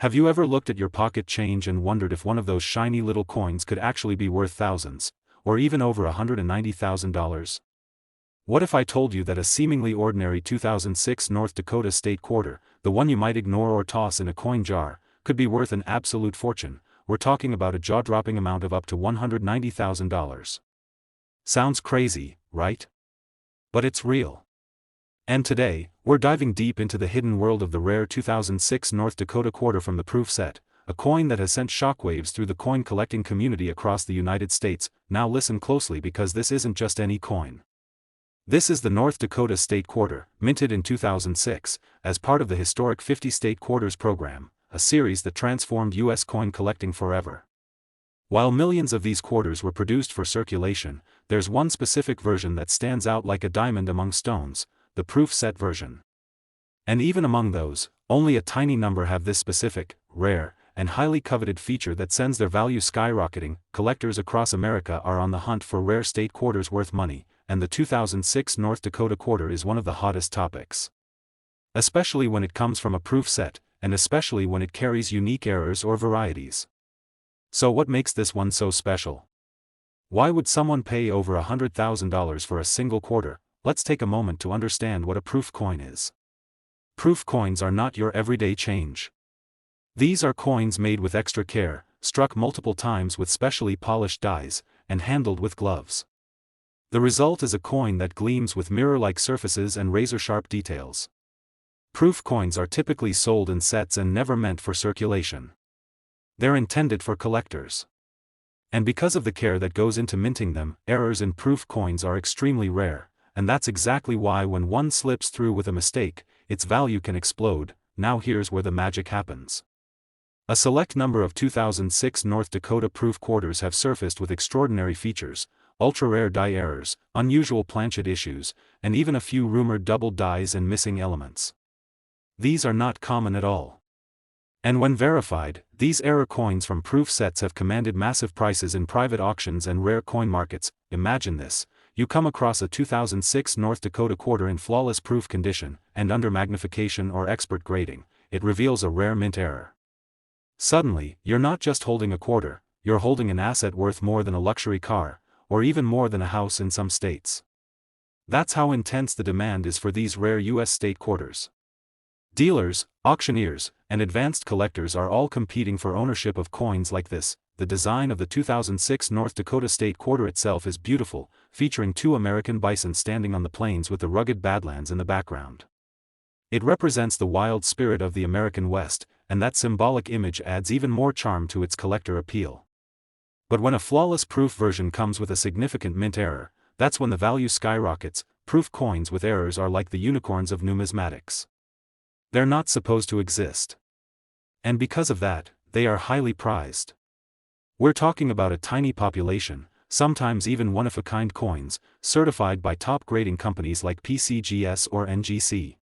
Have you ever looked at your pocket change and wondered if one of those shiny little coins could actually be worth thousands, or even over $190,000? What if I told you that a seemingly ordinary 2006 North Dakota state quarter, the one you might ignore or toss in a coin jar, could be worth an absolute fortune? We're talking about a jaw-dropping amount of up to $190,000. Sounds crazy, right? But it's real. And today, we're diving deep into the hidden world of the rare 2006 North Dakota quarter from the proof set, a coin that has sent shockwaves through the coin collecting community across the United States. Now listen closely, because this isn't just any coin. This is the North Dakota state quarter, minted in 2006, as part of the historic 50 State Quarters program, a series that transformed U.S. coin collecting forever. While millions of these quarters were produced for circulation, there's one specific version that stands out like a diamond among stones: the proof set version. And even among those, only a tiny number have this specific, rare, and highly coveted feature that sends their value skyrocketing. Collectors across America are on the hunt for rare state quarters worth money, and the 2006 North Dakota quarter is one of the hottest topics. Especially when it comes from a proof set, and especially when it carries unique errors or varieties. So what makes this one so special? Why would someone pay over $100,000 for a single quarter? Let's take a moment to understand what a proof coin is. Proof coins are not your everyday change. These are coins made with extra care, struck multiple times with specially polished dies, and handled with gloves. The result is a coin that gleams with mirror-like surfaces and razor-sharp details. Proof coins are typically sold in sets and never meant for circulation. They're intended for collectors. And because of the care that goes into minting them, errors in proof coins are extremely rare. And that's exactly why when one slips through with a mistake, its value can explode. Now here's where the magic happens. A select number of 2006 North Dakota proof quarters have surfaced with extraordinary features: ultra-rare die errors, unusual planchet issues, and even a few rumored doubled dies and missing elements. These are not common at all. And when verified, these error coins from proof sets have commanded massive prices in private auctions and rare coin markets. Imagine this. You come across a 2006 North Dakota quarter in flawless proof condition, and under magnification or expert grading, it reveals a rare mint error. Suddenly, you're not just holding a quarter, you're holding an asset worth more than a luxury car, or even more than a house in some states. That's how intense the demand is for these rare U.S. state quarters. Dealers, auctioneers, and advanced collectors are all competing for ownership of coins like this. The design of the 2006 North Dakota state quarter itself is beautiful, featuring two American bison standing on the plains with the rugged Badlands in the background. It represents the wild spirit of the American West, and that symbolic image adds even more charm to its collector appeal. But when a flawless proof version comes with a significant mint error, that's when the value skyrockets. Proof coins with errors are like the unicorns of numismatics. They're not supposed to exist. And because of that, they are highly prized. We're talking about a tiny population, sometimes even one-of-a-kind coins, certified by top grading companies like PCGS or NGC.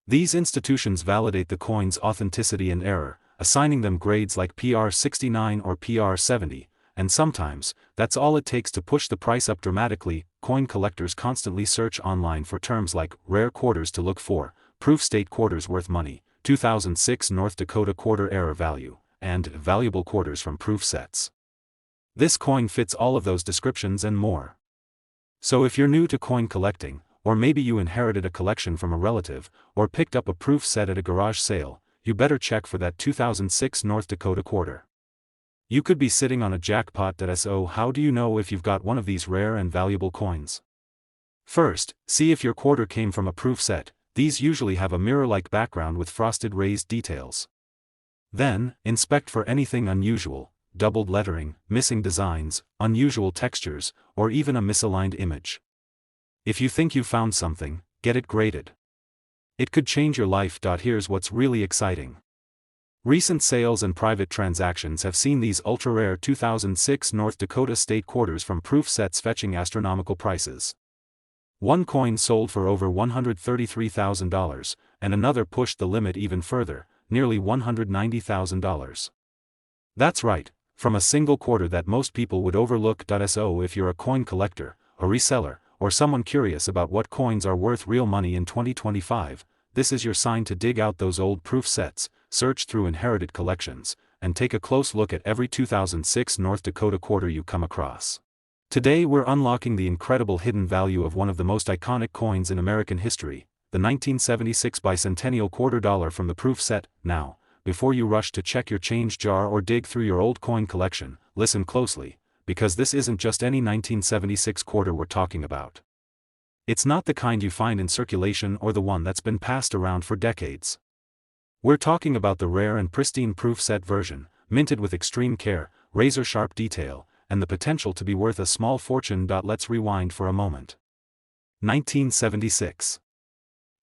These institutions validate the coin's authenticity and error, assigning them grades like PR69 or PR70, and sometimes, that's all it takes to push the price up dramatically. Coin collectors constantly search online for terms like rare quarters to look for, proof state quarters worth money, 2006 North Dakota quarter error value, and valuable quarters from proof sets. This coin fits all of those descriptions and more. So if you're new to coin collecting, or maybe you inherited a collection from a relative, or picked up a proof set at a garage sale, you better check for that 2006 North Dakota quarter. You could be sitting on a jackpot. So how do you know if you've got one of these rare and valuable coins? First, see if your quarter came from a proof set. These usually have a mirror-like background with frosted raised details. Then, inspect for anything unusual: doubled lettering, missing designs, unusual textures, or even a misaligned image. If you think you found something, get it graded. It could change your life. Here's what's really exciting. Recent sales and private transactions have seen these ultra-rare 2006 North Dakota state quarters from proof sets fetching astronomical prices. One coin sold for over $133,000, and another pushed the limit even further, nearly $190,000. That's right, from a single quarter that most people would overlook. So if you're a coin collector, a reseller, or someone curious about what coins are worth real money in 2025, this is your sign to dig out those old proof sets, search through inherited collections, and take a close look at every 2006 North Dakota quarter you come across. Today we're unlocking the incredible hidden value of one of the most iconic coins in American history, the 1976 Bicentennial quarter dollar from the proof set. Now, before you rush to check your change jar or dig through your old coin collection, listen closely, because this isn't just any 1976 quarter we're talking about. It's not the kind you find in circulation or the one that's been passed around for decades. We're talking about the rare and pristine proof set version, minted with extreme care, razor-sharp detail, and the potential to be worth a small fortune. Let's rewind for a moment. 1976.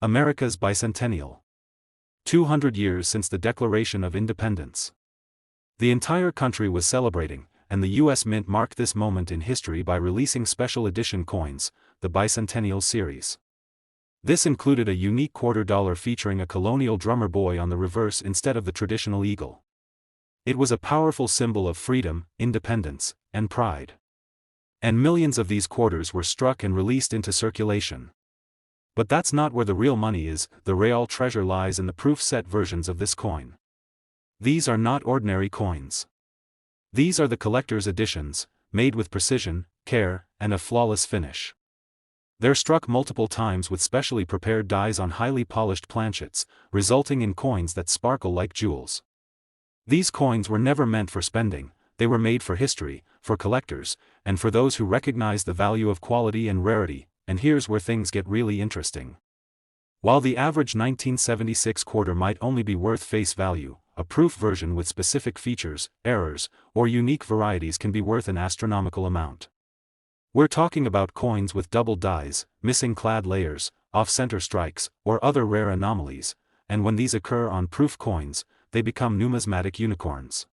America's Bicentennial. 200 years since the Declaration of Independence. The entire country was celebrating, and the U.S. Mint marked this moment in history by releasing special edition coins, the Bicentennial series. This included a unique quarter dollar featuring a colonial drummer boy on the reverse instead of the traditional eagle. It was a powerful symbol of freedom, independence, and pride. And millions of these quarters were struck and released into circulation. But that's not where the real money is. The real treasure lies in the proof set versions of this coin. These are not ordinary coins. These are the collector's editions, made with precision, care, and a flawless finish. They're struck multiple times with specially prepared dies on highly polished planchets, resulting in coins that sparkle like jewels. These coins were never meant for spending, they were made for history, for collectors, and for those who recognize the value of quality and rarity. And here's where things get really interesting. While the average 1976 quarter might only be worth face value, a proof version with specific features, errors, or unique varieties can be worth an astronomical amount. We're talking about coins with double dies, missing clad layers, off-center strikes, or other rare anomalies, and when these occur on proof coins, they become numismatic unicorns.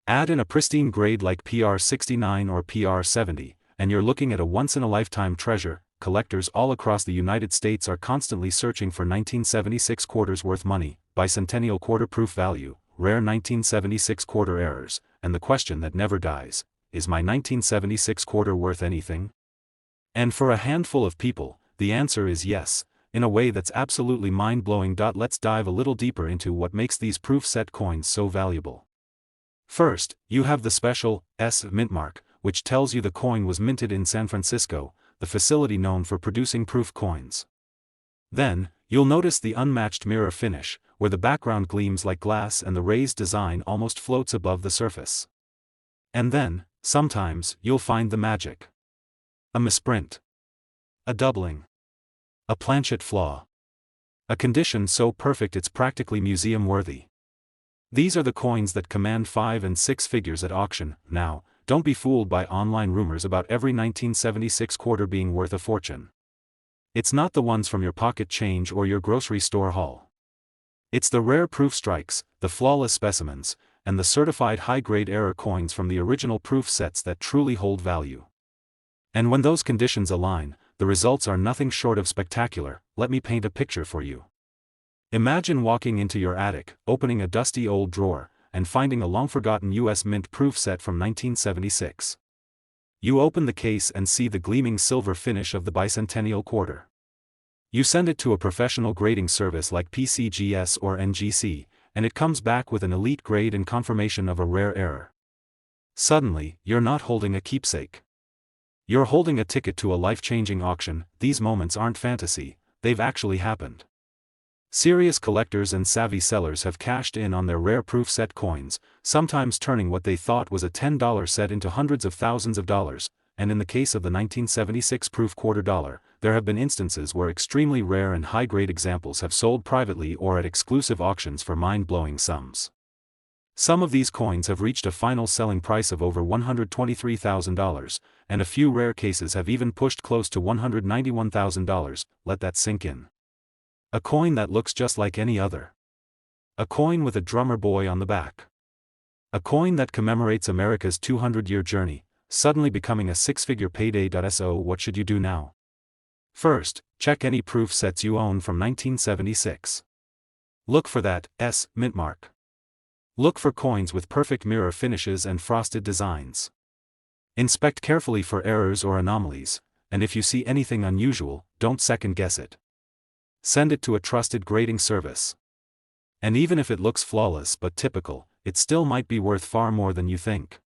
Add in a pristine grade like PR69 or PR70, and you're looking at a once-in-a-lifetime treasure. Collectors all across the United States are constantly searching for 1976 quarters worth money, bicentennial quarter proof value, rare 1976 quarter errors, and the question that never dies, is my 1976 quarter worth anything? And for a handful of people, the answer is yes, in a way that's absolutely mind-blowing. Let's dive a little deeper into what makes these proof set coins so valuable. First, you have the special S mint mark, which tells you the coin was minted in San Francisco, the facility known for producing proof coins. Then, you'll notice the unmatched mirror finish, where the background gleams like glass and the raised design almost floats above the surface. And then, sometimes, you'll find the magic. A misprint. A doubling. A planchet flaw. A condition so perfect it's practically museum-worthy. These are the coins that command 5 and 6 figures at auction. Now, don't be fooled by online rumors about every 1976 quarter being worth a fortune. It's not the ones from your pocket change or your grocery store haul. It's the rare proof strikes, the flawless specimens, and the certified high-grade error coins from the original proof sets that truly hold value. And when those conditions align, the results are nothing short of spectacular. Let me paint a picture for you. Imagine walking into your attic, opening a dusty old drawer, and finding a long-forgotten U.S. Mint proof set from 1976. You open the case and see the gleaming silver finish of the Bicentennial quarter. You send it to a professional grading service like PCGS or NGC, and it comes back with an elite grade and confirmation of a rare error. Suddenly, you're not holding a keepsake. You're holding a ticket to a life-changing auction. These moments aren't fantasy, they've actually happened. Serious collectors and savvy sellers have cashed in on their rare proof set coins, sometimes turning what they thought was a $10 set into hundreds of thousands of dollars, and in the case of the 1976 proof quarter dollar, there have been instances where extremely rare and high-grade examples have sold privately or at exclusive auctions for mind-blowing sums. Some of these coins have reached a final selling price of over $123,000, and a few rare cases have even pushed close to $191,000. Let that sink in. A coin that looks just like any other. A coin with a drummer boy on the back. A coin that commemorates America's 200-year journey, suddenly becoming a six-figure payday. So what should you do now? First, check any proof sets you own from 1976. Look for that S mint mark. Look for coins with perfect mirror finishes and frosted designs. Inspect carefully for errors or anomalies, and if you see anything unusual, don't second-guess it. Send it to a trusted grading service. And even if it looks flawless but typical, it still might be worth far more than you think.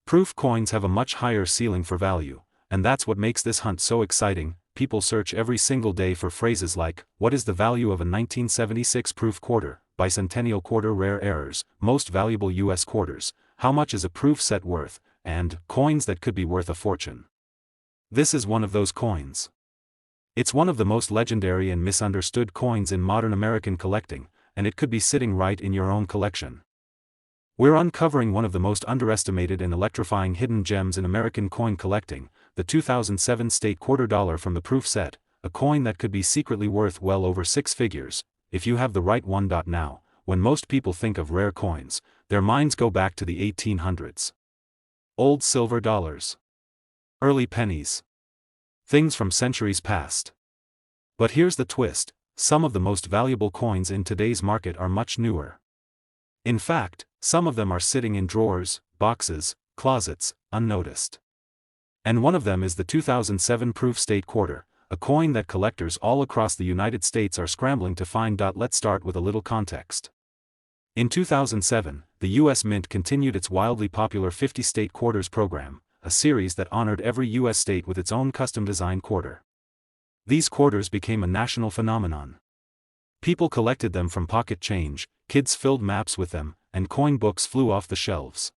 Proof coins have a much higher ceiling for value, and that's what makes this hunt so exciting. People search every single day for phrases like, what is the value of a 1976 proof quarter, bicentennial quarter, rare errors, most valuable U.S. quarters, how much is a proof set worth, and coins that could be worth a fortune. This is one of those coins. It's one of the most legendary and misunderstood coins in modern American collecting, and it could be sitting right in your own collection. We're uncovering one of the most underestimated and electrifying hidden gems in American coin collecting, the 2007 state quarter dollar from the proof set, a coin that could be secretly worth well over six figures, if you have the right one. Now, when most people think of rare coins, their minds go back to the 1800s. Old silver dollars. Early pennies. Things from centuries past. But here's the twist, some of the most valuable coins in today's market are much newer. In fact, some of them are sitting in drawers, boxes, closets, unnoticed. And one of them is the 2007 proof state quarter, a coin that collectors all across the United States are scrambling to find. Let's start with a little context. In 2007, the U.S. Mint continued its wildly popular 50 state quarters program, a series that honored every U.S. state with its own custom-designed quarter. These quarters became a national phenomenon. People collected them from pocket change, kids filled maps with them, and coin books flew off the shelves.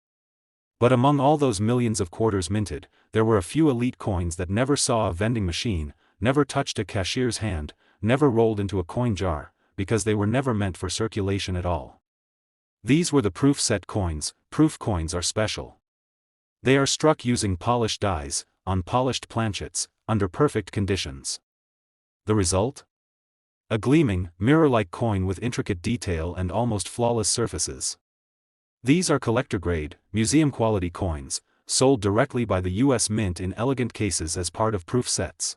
But among all those millions of quarters minted, there were a few elite coins that never saw a vending machine, never touched a cashier's hand, never rolled into a coin jar, because they were never meant for circulation at all. These were the proof set coins. Proof coins are special. They are struck using polished dies, on polished planchets, under perfect conditions. The result? A gleaming, mirror-like coin with intricate detail and almost flawless surfaces. These are collector-grade, museum-quality coins, sold directly by the U.S. Mint in elegant cases as part of proof sets.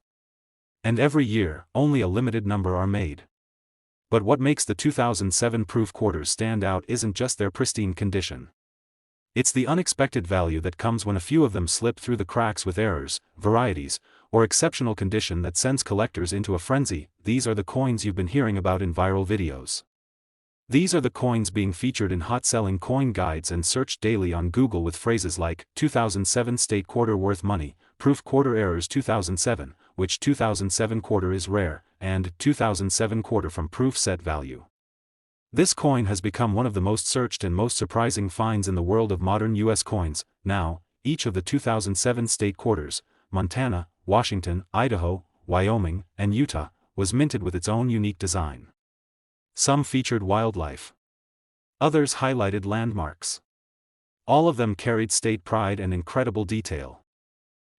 And every year, only a limited number are made. But what makes the 2007 proof quarters stand out isn't just their pristine condition. It's the unexpected value that comes when a few of them slip through the cracks with errors, varieties, or exceptional condition that sends collectors into a frenzy. These are the coins you've been hearing about in viral videos. These are the coins being featured in hot-selling coin guides and searched daily on Google with phrases like 2007 state quarter worth money, proof quarter errors 2007, which 2007 quarter is rare, and 2007 quarter from proof set value. This coin has become one of the most searched and most surprising finds in the world of modern U.S. coins. Now, each of the 2007 state quarters, Montana, Washington, Idaho, Wyoming, and Utah, was minted with its own unique design. Some featured wildlife. Others highlighted landmarks. All of them carried state pride and incredible detail.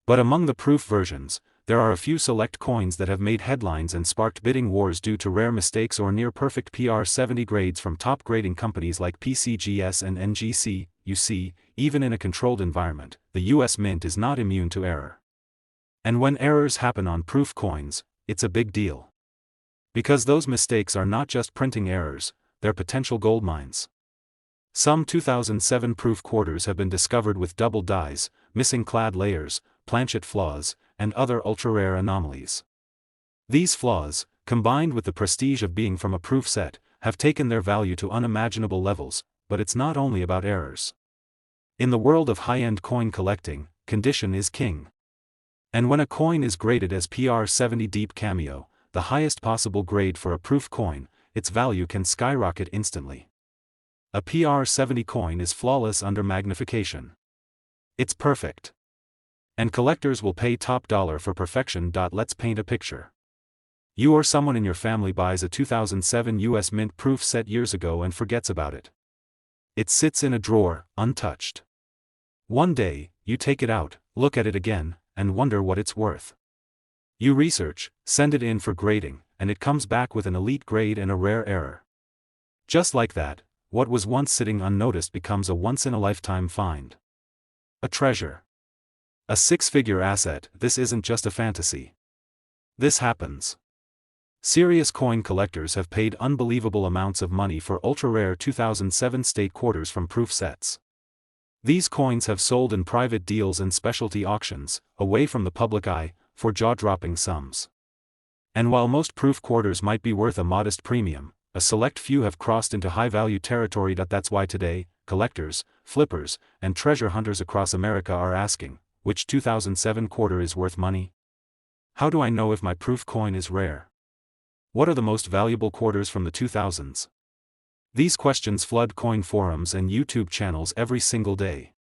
But among the proof versions, there are a few select coins that have made headlines and sparked bidding wars due to rare mistakes or near-perfect PR70 grades from top grading companies like PCGS and NGC. You see, even in a controlled environment, the U.S. Mint is not immune to error. And when errors happen on proof coins, it's a big deal. Because those mistakes are not just printing errors, they're potential gold mines. Some 2007 proof quarters have been discovered with double dies, missing clad layers, planchet flaws, and other ultra-rare anomalies. These flaws, combined with the prestige of being from a proof set, have taken their value to unimaginable levels. But it's not only about errors. In the world of high-end coin collecting, condition is king. And when a coin is graded as PR70 Deep Cameo, the highest possible grade for a proof coin, its value can skyrocket instantly. A PR70 coin is flawless under magnification. It's perfect. And collectors will pay top dollar for perfection. Let's paint a picture. You or someone in your family buys a 2007 U.S. Mint proof set years ago and forgets about it. It sits in a drawer, untouched. One day, you take it out, look at it again, and wonder what it's worth. You research, send it in for grading, and it comes back with an elite grade and a rare error. Just like that, what was once sitting unnoticed becomes a once-in-a-lifetime find. A treasure. A six-figure asset. This isn't just a fantasy. This happens. Serious coin collectors have paid unbelievable amounts of money for ultra-rare 2007 state quarters from proof sets. These coins have sold in private deals and specialty auctions, away from the public eye, for jaw-dropping sums. And while most proof quarters might be worth a modest premium, a select few have crossed into high-value territory. That's why today, collectors, flippers, and treasure hunters across America are asking, which 2007 quarter is worth money? How do I know if my proof coin is rare? What are the most valuable quarters from the 2000s? These questions flood coin forums and YouTube channels every single day.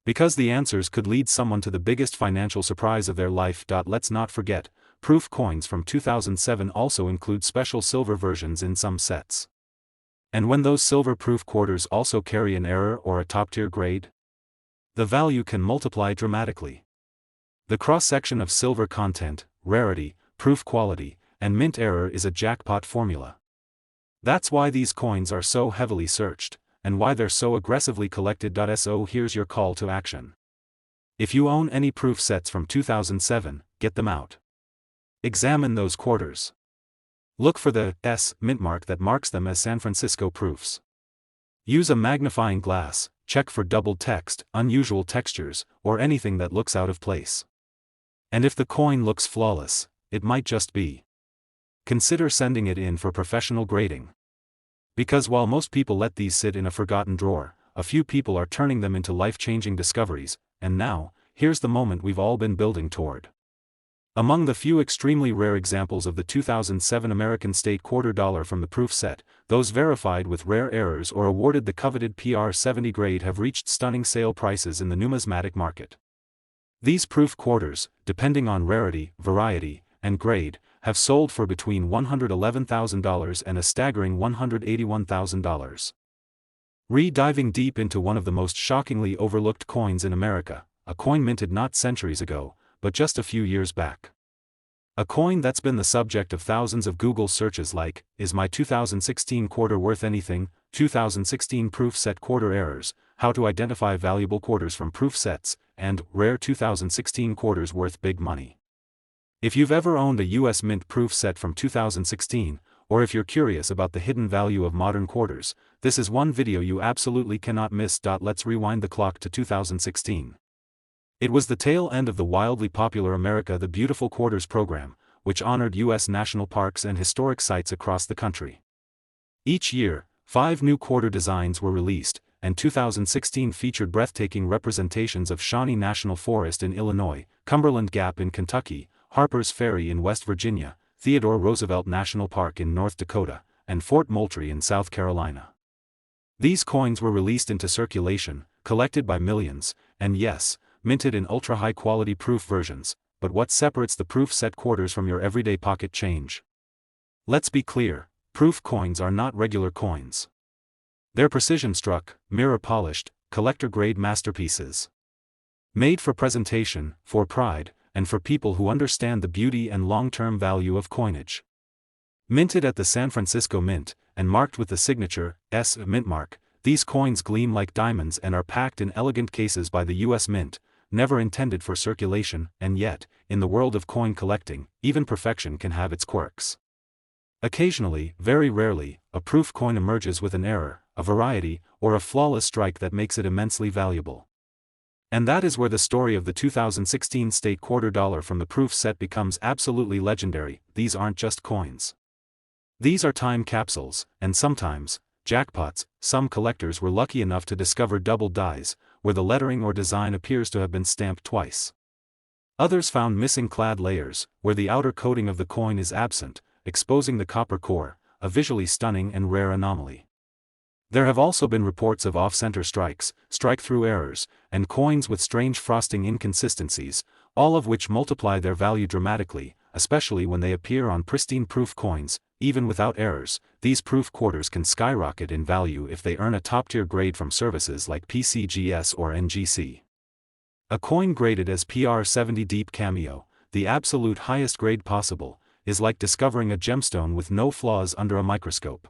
Because the answers could lead someone to the biggest financial surprise of their life. Let's not forget, proof coins from 2007 also include special silver versions in some sets. And when those silver proof quarters also carry an error or a top-tier grade, the value can multiply dramatically. The cross-section of silver content, rarity, proof quality, and mint error is a jackpot formula. That's why these coins are so heavily searched, and why they're so aggressively collected. So here's your call to action. If you own any proof sets from 2007, get them out. Examine those quarters. Look for the S mint mark that marks them as San Francisco proofs. Use a magnifying glass, check for doubled text, unusual textures, or anything that looks out of place. And if the coin looks flawless, it might just be. Consider sending it in for professional grading. Because while most people let these sit in a forgotten drawer, a few people are turning them into life-changing discoveries, and now, here's the moment we've all been building toward. Among the few extremely rare examples of the 2007 American State quarter dollar from the proof set, those verified with rare errors or awarded the coveted PR 70 grade have reached stunning sale prices in the numismatic market. These proof quarters, depending on rarity, variety, and grade, have sold for between $111,000 and a staggering $181,000. Diving deep into one of the most shockingly overlooked coins in America, a coin minted not centuries ago, but just a few years back. A coin that's been the subject of thousands of Google searches like, is my 2016 quarter worth anything, 2016 proof set quarter errors, how to identify valuable quarters from proof sets, and rare 2016 quarters worth big money. If you've ever owned a US Mint proof set from 2016, or if you're curious about the hidden value of modern quarters, this is one video you absolutely cannot miss. Let's rewind the clock to 2016. It was the tail end of the wildly popular America the Beautiful Quarters program, which honored U.S. national parks and historic sites across the country. Each year, 5 new quarter designs were released, and 2016 featured breathtaking representations of Shawnee National Forest in Illinois, Cumberland Gap in Kentucky, Harper's Ferry in West Virginia, Theodore Roosevelt National Park in North Dakota, and Fort Moultrie in South Carolina. These coins were released into circulation, collected by millions, and yes, minted in ultra-high-quality proof versions, but what separates the proof set quarters from your everyday pocket change? Let's be clear, proof coins are not regular coins. They're precision-struck, mirror-polished, collector-grade masterpieces. Made for presentation, for pride, and for people who understand the beauty and long-term value of coinage. Minted at the San Francisco Mint, and marked with the signature S mint mark, these coins gleam like diamonds and are packed in elegant cases by the U.S. Mint, never intended for circulation, and yet, in the world of coin collecting, even perfection can have its quirks. Occasionally, very rarely, a proof coin emerges with an error, a variety, or a flawless strike that makes it immensely valuable. And that is where the story of the 2016 state quarter dollar from the proof set becomes absolutely legendary. These aren't just coins. These are time capsules, and sometimes, jackpots. Some collectors were lucky enough to discover double dies, where the lettering or design appears to have been stamped twice. Others found missing clad layers, where the outer coating of the coin is absent, exposing the copper core, a visually stunning and rare anomaly. There have also been reports of off-center strikes, strike-through errors, and coins with strange frosting inconsistencies, all of which multiply their value dramatically, especially when they appear on pristine proof coins. Even without errors, these proof quarters can skyrocket in value if they earn a top-tier grade from services like PCGS or NGC. A coin graded as PR 70 Deep Cameo, the absolute highest grade possible, is like discovering a gemstone with no flaws under a microscope.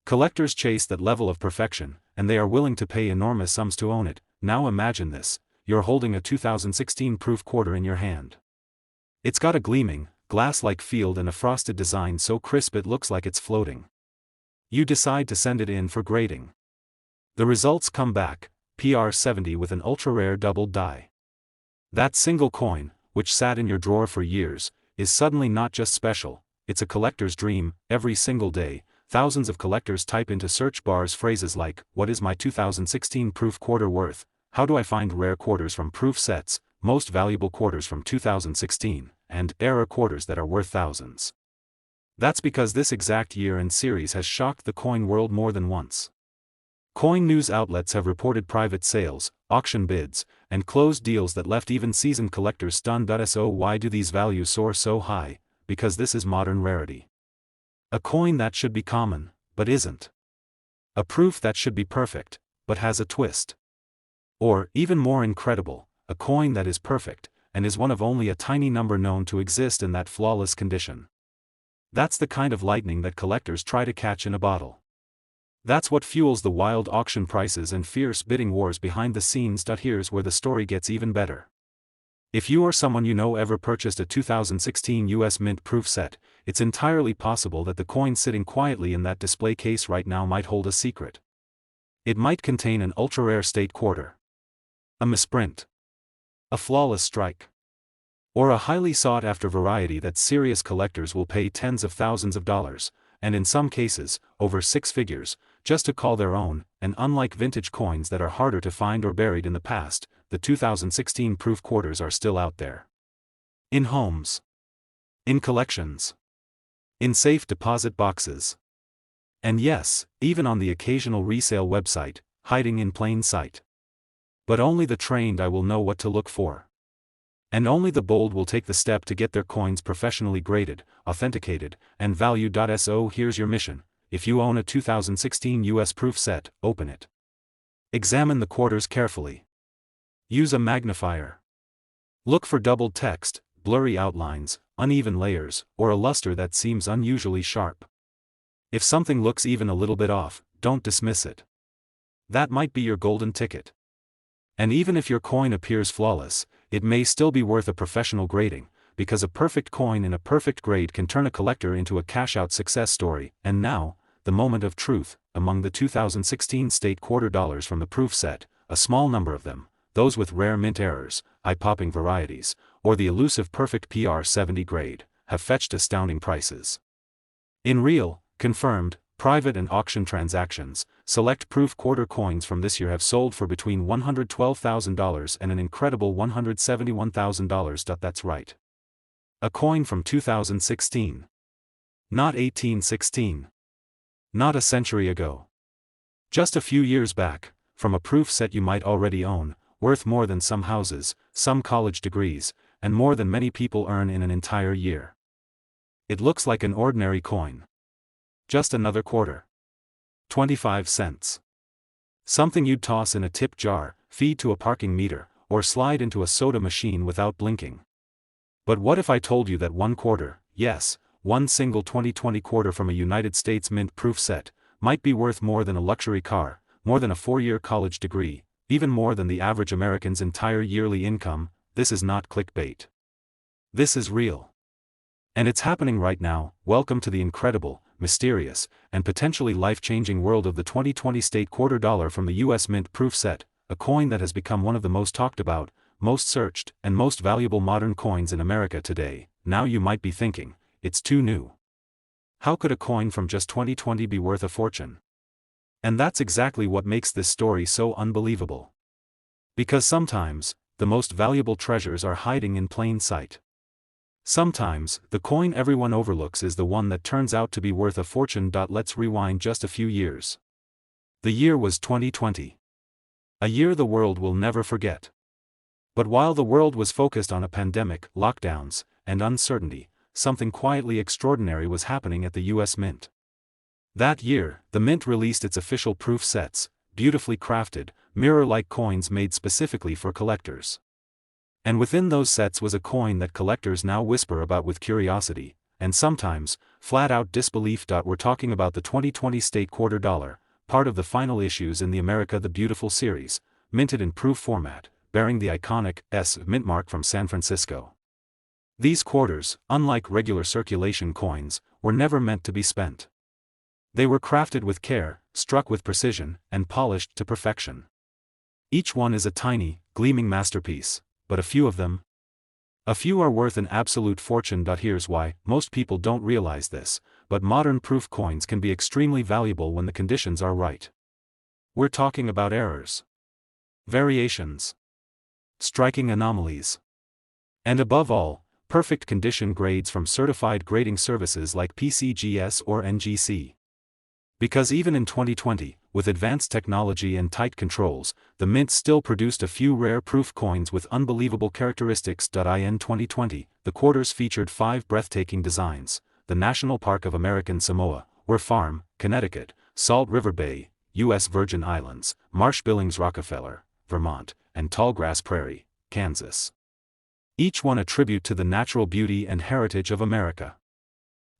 Collectors chase that level of perfection, and they are willing to pay enormous sums to own it. Now imagine this, you're holding a 2016 proof quarter in your hand. It's got a gleaming, glass-like field and a frosted design so crisp it looks like it's floating. You decide to send it in for grading. The results come back, PR 70 with an ultra-rare double die. That single coin, which sat in your drawer for years, is suddenly not just special, it's a collector's dream. Every single day, thousands of collectors type into search bars phrases like, "What is my 2016 proof quarter worth? How do I find rare quarters from proof sets, most valuable quarters from 2016, and error quarters that are worth thousands?" That's because this exact year and series has shocked the coin world more than once. Coin news outlets have reported private sales, auction bids, and closed deals that left even seasoned collectors stunned. So why do these values soar so high? Because this is modern rarity. A coin that should be common, but isn't. A proof that should be perfect, but has a twist. Or, even more incredible, a coin that is perfect, and is one of only a tiny number known to exist in that flawless condition. That's the kind of lightning that collectors try to catch in a bottle. That's what fuels the wild auction prices and fierce bidding wars behind the scenes. Here's where the story gets even better. If you or someone you know ever purchased a 2016 US Mint proof set, it's entirely possible that the coin sitting quietly in that display case right now might hold a secret. It might contain an ultra-rare state quarter, a misprint, a flawless strike, or a highly sought-after variety that serious collectors will pay tens of thousands of dollars, and in some cases, over six figures, just to call their own. And unlike vintage coins that are harder to find or buried in the past, the 2016 proof quarters are still out there. In homes, in collections, in safe deposit boxes, and yes, even on the occasional resale website, hiding in plain sight. But only the trained eye will know what to look for. And only the bold will take the step to get their coins professionally graded, authenticated, and valued. So here's your mission: if you own a 2016 US proof set, open it. Examine the quarters carefully. Use a magnifier. Look for doubled text, blurry outlines, uneven layers, or a luster that seems unusually sharp. If something looks even a little bit off, don't dismiss it. That might be your golden ticket. And even if your coin appears flawless, it may still be worth a professional grading, because a perfect coin in a perfect grade can turn a collector into a cash-out success story. And now, the moment of truth: among the 2016 state quarter dollars from the proof set, a small number of them, those with rare mint errors, eye-popping varieties, or the elusive perfect PR70 grade, have fetched astounding prices. In real, confirmed, private and auction transactions, select proof quarter coins from this year have sold for between $112,000 and an incredible $171,000. That's right. A coin from 2016. Not 1816. Not a century ago. Just a few years back, from a proof set you might already own, worth more than some houses, some college degrees, and more than many people earn in an entire year. It looks like an ordinary coin. Just another quarter. 25 cents. Something you'd toss in a tip jar, feed to a parking meter, or slide into a soda machine without blinking. But what if I told you that one quarter, yes, one single 2020 quarter from a United States Mint proof set, might be worth more than a luxury car, more than a 4-year college degree, even more than the average American's entire yearly income? This is not clickbait. This is real. And it's happening right now. Welcome to the incredible, mysterious, and potentially life-changing world of the 2020 state quarter dollar from the US Mint proof set, a coin that has become one of the most talked about, most searched, and most valuable modern coins in America today. Now you might be thinking, it's too new. How could a coin from just 2020 be worth a fortune? And that's exactly what makes this story so unbelievable. Because sometimes, the most valuable treasures are hiding in plain sight. Sometimes, the coin everyone overlooks is the one that turns out to be worth a fortune. Let's rewind just a few years. The year was 2020. A year the world will never forget. But while the world was focused on a pandemic, lockdowns, and uncertainty, something quietly extraordinary was happening at the US Mint. That year, the Mint released its official proof sets, beautifully crafted, mirror-like coins made specifically for collectors. And within those sets was a coin that collectors now whisper about with curiosity, and sometimes, flat-out disbelief. We're talking about the 2020 state quarter dollar, part of the final issues in the America the Beautiful series, minted in proof format, bearing the iconic S mint mark from San Francisco. These quarters, unlike regular circulation coins, were never meant to be spent. They were crafted with care, struck with precision, and polished to perfection. Each one is a tiny, gleaming masterpiece, but a few of them? A few are worth an absolute fortune. Here's why: most people don't realize this, but modern proof coins can be extremely valuable when the conditions are right. We're talking about errors, variations, striking anomalies, and above all, perfect condition grades from certified grading services like PCGS or NGC. Because even in 2020, with advanced technology and tight controls, the mint still produced a few rare proof coins with unbelievable characteristics. In 2020, the quarters featured 5 breathtaking designs: the National Park of American Samoa, Ware Farm, Connecticut; Salt River Bay, U.S. Virgin Islands; Marsh Billings Rockefeller, Vermont; and Tallgrass Prairie, Kansas. Each one a tribute to the natural beauty and heritage of America.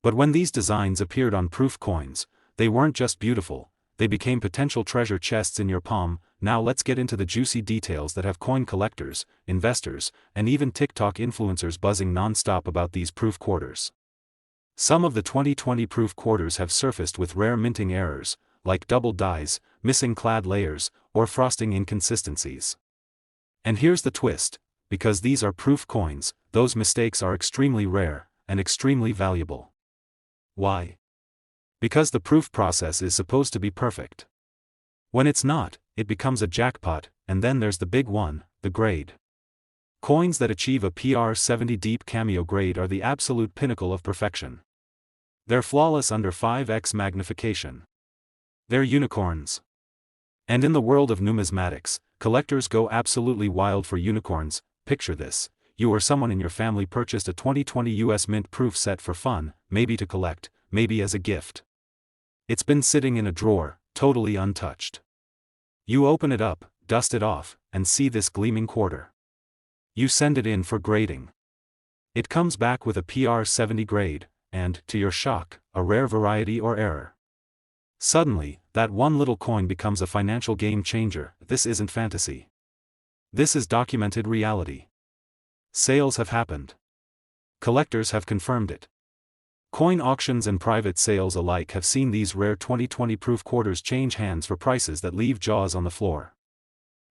But when these designs appeared on proof coins, they weren't just beautiful, they became potential treasure chests in your palm. Now let's get into the juicy details that have coin collectors, investors, and even TikTok influencers buzzing non-stop about these proof quarters. Some of the 2020 proof quarters have surfaced with rare minting errors, like double dies, missing clad layers, or frosting inconsistencies. And here's the twist: because these are proof coins, those mistakes are extremely rare, and extremely valuable. Why? Because the proof process is supposed to be perfect. When it's not, it becomes a jackpot. And then there's the big one, the grade. Coins that achieve a PR70 deep cameo grade are the absolute pinnacle of perfection. They're flawless under 5x magnification. They're unicorns. And in the world of numismatics, collectors go absolutely wild for unicorns. Picture this: you or someone in your family purchased a 2020 US Mint proof set for fun, maybe to collect, maybe as a gift. It's been sitting in a drawer, totally untouched. You open it up, dust it off, and see this gleaming quarter. You send it in for grading. It comes back with a PR70 grade, and, to your shock, a rare variety or error. Suddenly, that one little coin becomes a financial game changer. This isn't fantasy. This is documented reality. Sales have happened. Collectors have confirmed it. Coin auctions and private sales alike have seen these rare 2020 proof quarters change hands for prices that leave jaws on the floor.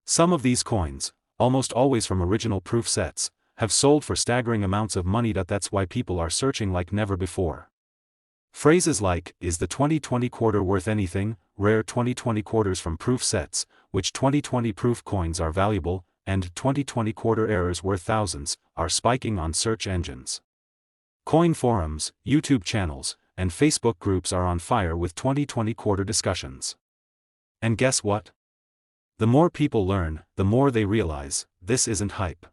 Some of these coins, almost always from original proof sets, have sold for staggering amounts of money. That's why people are searching like never before. Phrases like, "Is the 2020 quarter worth anything?" "Rare 2020 quarters from proof sets," "Which 2020 proof coins are valuable?" and "2020 quarter errors worth thousands," are spiking on search engines. Coin forums, YouTube channels, and Facebook groups are on fire with 2020 quarter discussions. And guess what? The more people learn, the more they realize, this isn't hype.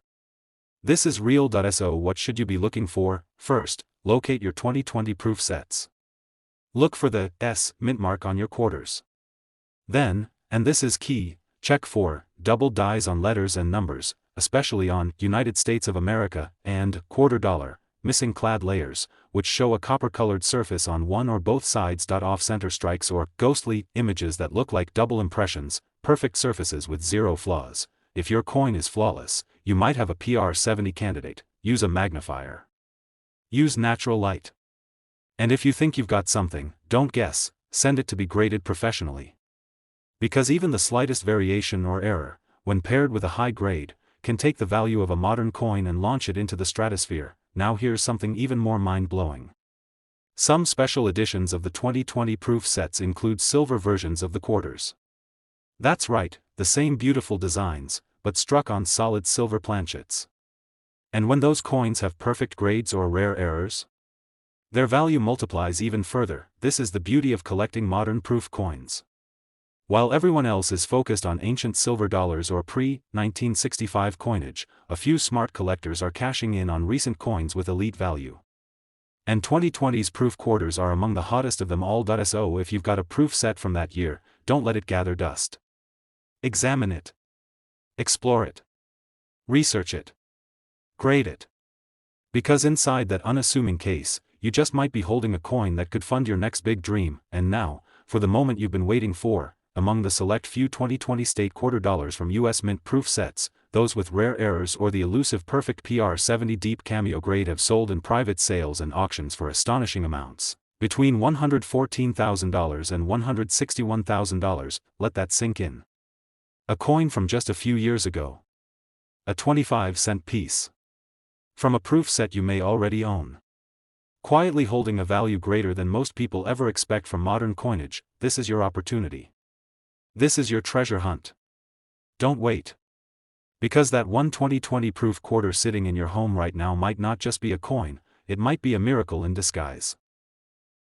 This is real. So what should you be looking for? First, locate your 2020 proof sets. Look for the S mint mark on your quarters. Then, and this is key, check for double dies on letters and numbers, especially on United States of America and quarter dollar, missing clad layers, which show a copper-colored surface on one or both sides. Off-center strikes or ghostly images that look like double impressions, perfect surfaces with zero flaws. If your coin is flawless, you might have a PR70 candidate. Use a magnifier. Use natural light. And if you think you've got something, don't guess, send it to be graded professionally. Because even the slightest variation or error, when paired with a high grade, can take the value of a modern coin and launch it into the stratosphere. Now here's something even more mind-blowing. Some special editions of the 2020 proof sets include silver versions of the quarters. That's right, the same beautiful designs, but struck on solid silver planchets. And when those coins have perfect grades or rare errors, their value multiplies even further. This is the beauty of collecting modern proof coins. While everyone else is focused on ancient silver dollars or pre-1965 coinage, a few smart collectors are cashing in on recent coins with elite value. And 2020's proof quarters are among the hottest of them all. So if you've got a proof set from that year, don't let it gather dust. Examine it. Explore it. Research it. Grade it. Because inside that unassuming case, you just might be holding a coin that could fund your next big dream. And now, for the moment you've been waiting for. Among the select few 2020 state quarter dollars from US Mint proof sets, those with rare errors or the elusive perfect PR70 deep cameo grade have sold in private sales and auctions for astonishing amounts, between $114,000 and $161,000, let that sink in. A coin from just a few years ago. A 25-cent piece. From a proof set you may already own. Quietly holding a value greater than most people ever expect from modern coinage, this is your opportunity. This is your treasure hunt. Don't wait. Because that one 2020 proof quarter sitting in your home right now might not just be a coin, it might be a miracle in disguise.